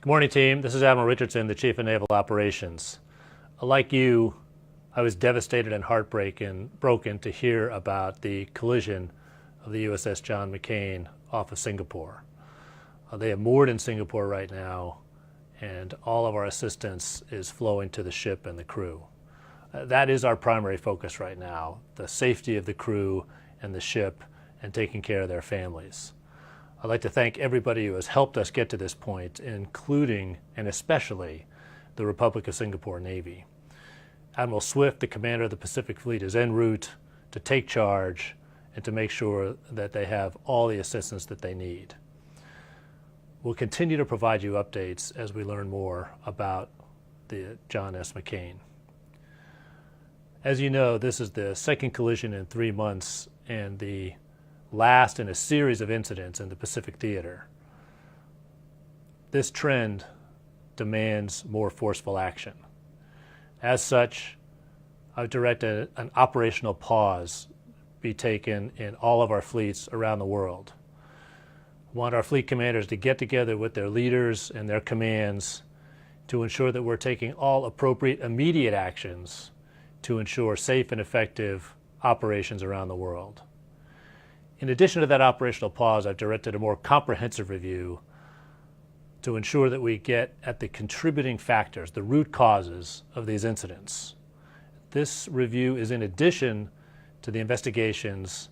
Good morning, team. This is Admiral Richardson, the Chief of Naval Operations. Like you, I was devastated and broken to hear about the collision of the USS John McCain off of Singapore. They are moored in Singapore right now, and all of our assistance is flowing to the ship and the crew. That is our primary focus right now, the safety of the crew and the ship and taking care of their families. I'd like to thank everybody who has helped us get to this point, including and especially the Republic of Singapore Navy. Admiral Swift, the commander of the Pacific Fleet, is en route to take charge and to make sure that they have all the assistance that they need. We'll continue to provide you updates as we learn more about the John S. McCain. As you know, this is the second collision in 3 months and the last in a series of incidents in the Pacific Theater. This trend demands more forceful action. As such, I've directed an operational pause be taken in all of our fleets around the world. I want our fleet commanders to get together with their leaders and their commands to ensure that we're taking all appropriate immediate actions to ensure safe and effective operations around the world. In addition to that operational pause, I've directed a more comprehensive review to ensure that we get at the contributing factors, the root causes of these incidents. This review is in addition to the investigations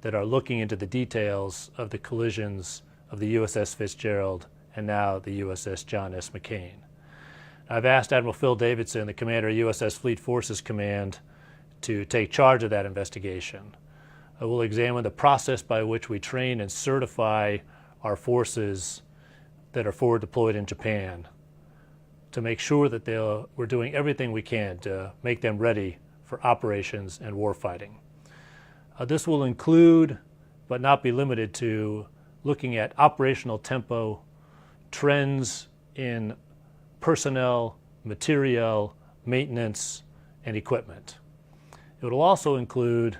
that are looking into the details of the collisions of the USS Fitzgerald and now the USS John S. McCain. I've asked Admiral Phil Davidson, the commander of USS Fleet Forces Command, to take charge of that investigation. I will examine the process by which we train and certify our forces that are forward deployed in Japan to make sure that we're doing everything we can to make them ready for operations and warfighting. This will include, but not be limited to, looking at operational tempo, trends in personnel, materiel, maintenance, and equipment. It will also include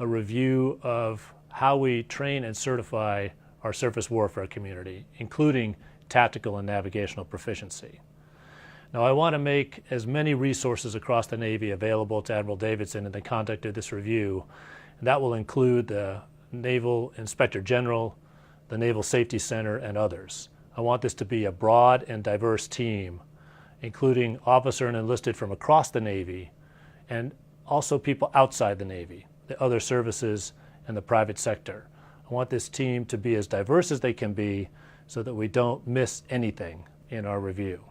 a review of how we train and certify our surface warfare community, including tactical and navigational proficiency. Now, I want to make as many resources across the Navy available to Admiral Davidson in the conduct of this review, and that will include the Naval Inspector General, the Naval Safety Center, and others. I want this to be a broad and diverse team, including officer and enlisted from across the Navy, and also people outside the Navy, the other services, and the private sector. I want this team to be as diverse as they can be so that we don't miss anything in our review.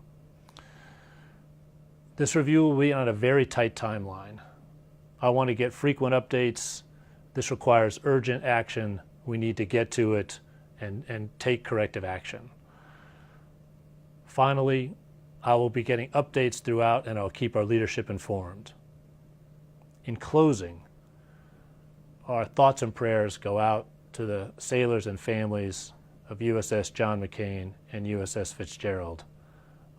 This review will be on a very tight timeline. I want to get frequent updates. This requires urgent action. We need to get to it and take corrective action. Finally, I will be getting updates throughout, and I'll keep our leadership informed. In closing, our thoughts and prayers go out to the sailors and families of USS John McCain and USS Fitzgerald.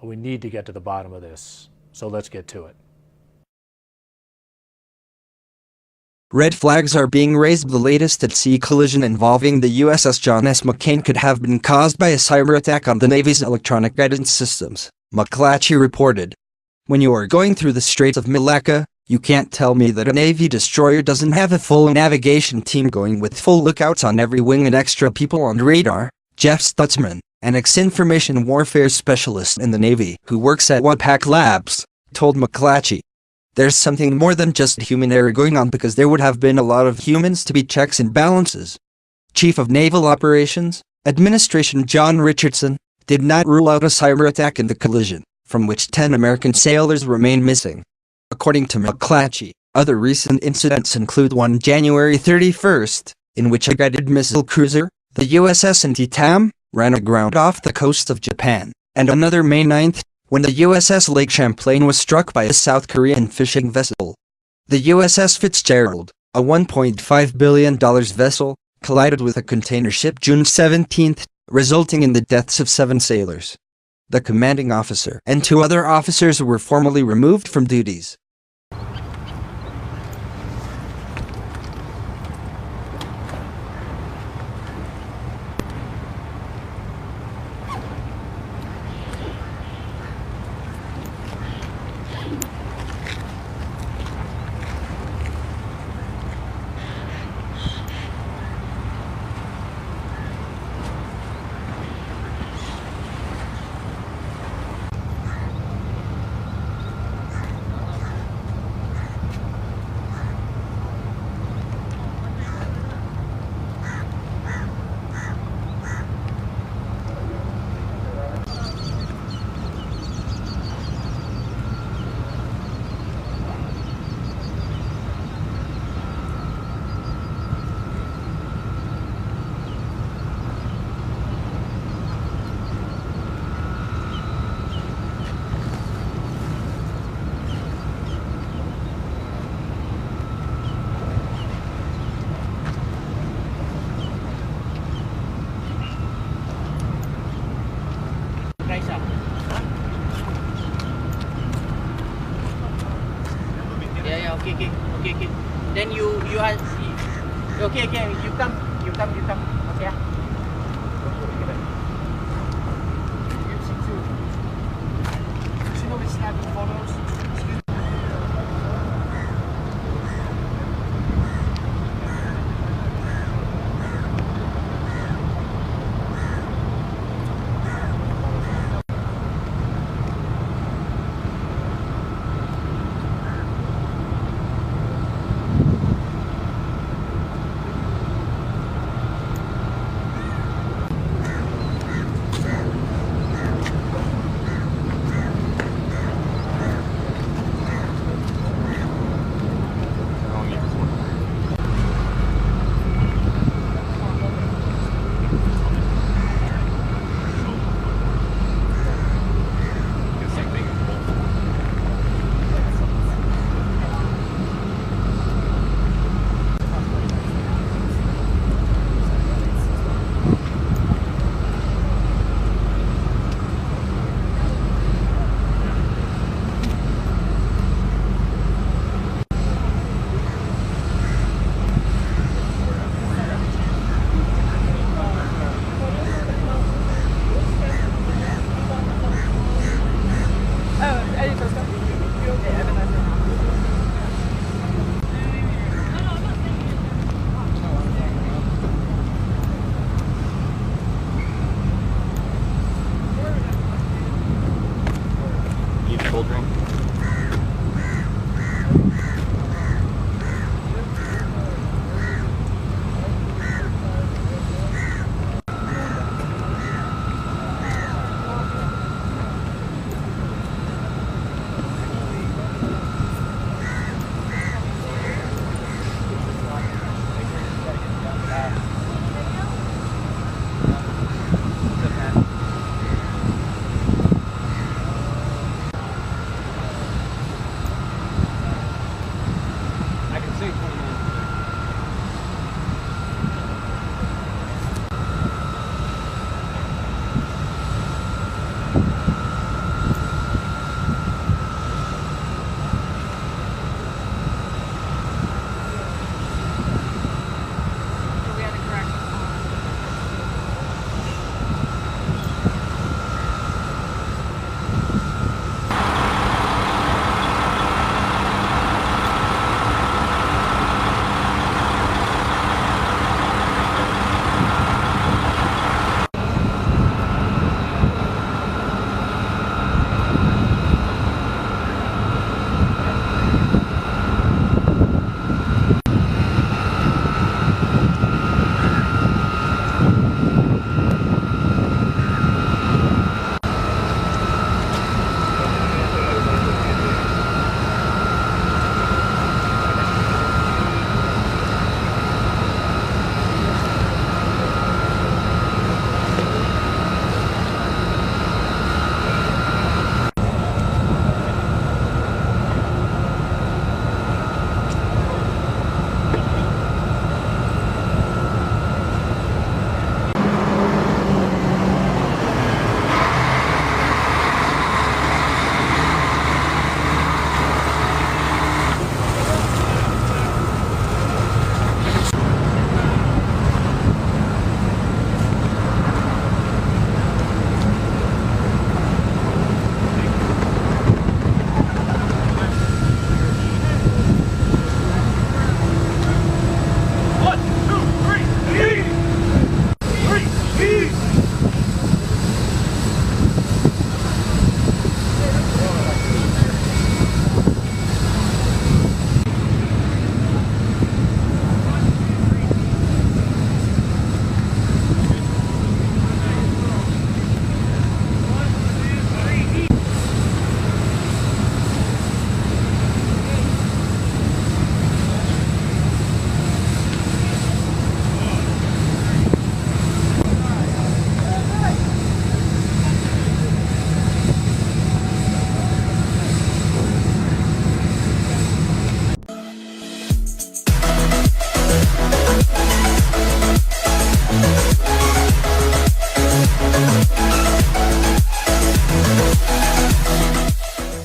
We need to get to the bottom of this, so let's get to it. Red flags are being raised. The latest at-sea collision involving the USS John S. McCain could have been caused by a cyber attack on the Navy's electronic guidance systems, McClatchy reported. When you are going through the Straits of Malacca, you can't tell me that a Navy destroyer doesn't have a full navigation team going with full lookouts on every wing and extra people on radar, Jeff Stutzman, an ex-information warfare specialist in the Navy who works at Wacth Labs, told McClatchy. There's something more than just human error going on, because there would have been a lot of humans to be checks and balances. Chief of Naval Operations, Administration John Richardson, did not rule out a cyber attack in the collision, from which 10 American sailors remain missing. According to McClatchy, other recent incidents include one January 31st, in which a guided missile cruiser, the USS Antietam, ran aground off the coast of Japan, and another May 9th, when the USS Lake Champlain was struck by a South Korean fishing vessel. The USS Fitzgerald, a $1.5 billion vessel, collided with a container ship June 17th, resulting in the deaths of 7 sailors. The commanding officer and 2 other officers were formally removed from duties. Then you are okay. You come. Okay. Snapping photos. Cold drink?